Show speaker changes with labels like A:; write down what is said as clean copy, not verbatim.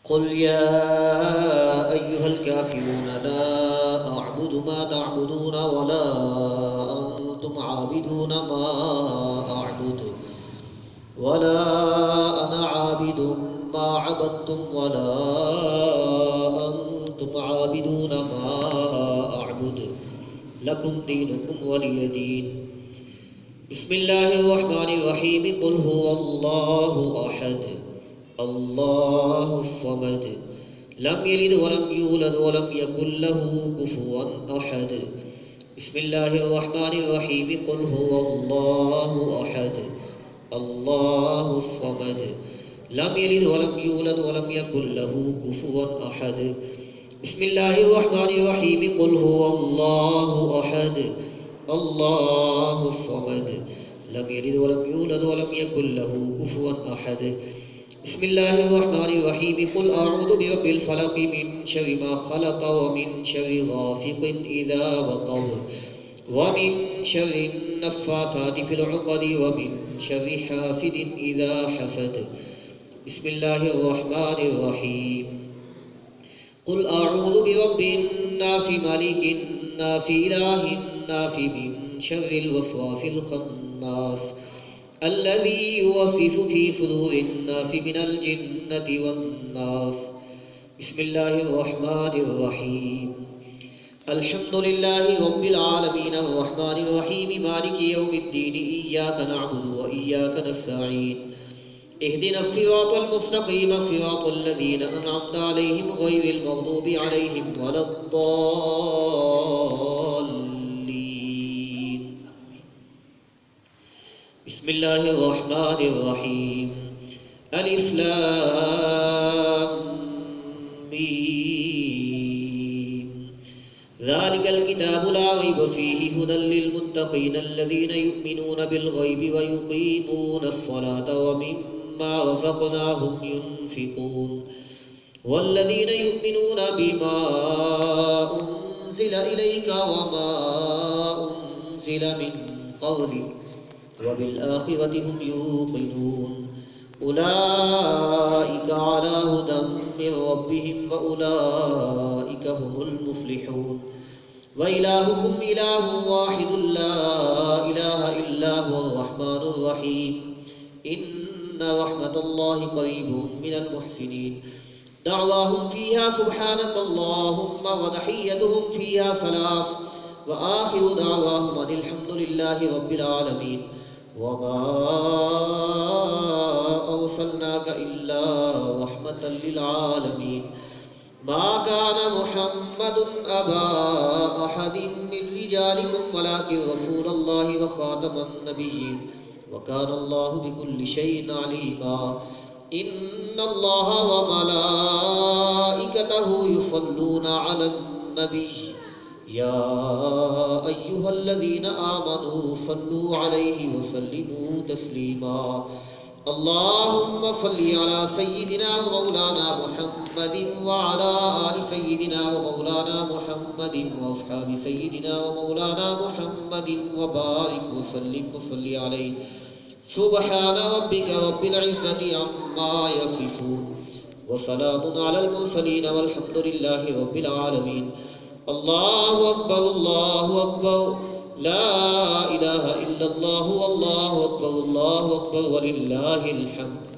A: قل يا أيها الكافرون لا أعبد ما تعبدون ولا أنتم عابدون ما أعبد ولا أنا عابد ما عبدتم ولا أنتم عابدون ما أعبد لكم دينكم ولي دين. بسم الله الرحمن الرحيم. قل هو الله أحد الله الصمد لم يلد ولم يولد ولم يكن له كفوا أحد. بسم الله الرحمن الرحيم. قل هو الله أحد الله الصمد لم يلد ولم يولد ولم يكن له كفوا أحد. بسم الله الرحمن الرحيم. قل هو الله أحد الله الصمد لم يلد ولم يولد ولم يكن له كفوا أحد. بسم الله الرحمن الرحيم. قل أعوذ برب الفلق من شر ما خلق ومن شر غاسق إذا وقب ومن شر النفاثات في العقد ومن شر حاسد إذا حسد. بسم الله الرحمن الرحيم. قل أعوذ برب الناس ملك الناس إله الناس من شر الوسواس الخناس الذي يوسوس في صدور الناس من الجنة والناس. بسم الله الرحمن الرحيم. الحمد لله رب العالمين الرحمن الرحيم مالك يوم الدين. إياك نعبد وإياك نستعين. اهدنا الصراط المستقيم صراط الذين أنعمت عليهم غير المغضوب عليهم ولا الضالين. بسم الله الرحمن الرحيم. ألف لام ميم. ذلك الكتاب لا ريب فيه هدى للمتقين الذين يؤمنون بالغيب ويقيمون الصلاة ومما رزقناهم ينفقون والذين يؤمنون بما أنزل إليك وما أنزل من قبلك وبالآخرة هم يوقنون. أولئك على هدى من ربهم وأولئك هم المفلحون. وإلهكم إله واحد لا إله إلا هو الرحمن الرحيم. إن رحمة الله قريب من المحسنين. دعواهم فيها سبحانك اللهم وتحيتهم فيها سلام وآخر دعواهم أن الحمد لله رب العالمين. وما أرسلناك إلا رحمة للعالمين. ما كان محمد أبا أحد من رجالكم ولكن رسول الله وخاتم النبيين وكان الله بكل شيء عليما. إن الله وملائكته يصلون على النبي يا أيها الذين آمنوا صلوا عليه وسلموا تسليما. اللهم صل على سيدنا ومولانا محمد وعلى آل سيدنا ومولانا محمد وأصحاب سيدنا ومولانا محمد وبارك وسلم وصل عليه. سبحان ربك رب العزة عما يصفون وسلام على المرسلين والحمد لله رب العالمين. الله أكبر الله أكبر لا إله إلا الله والله أكبر الله أكبر ولله الحمد.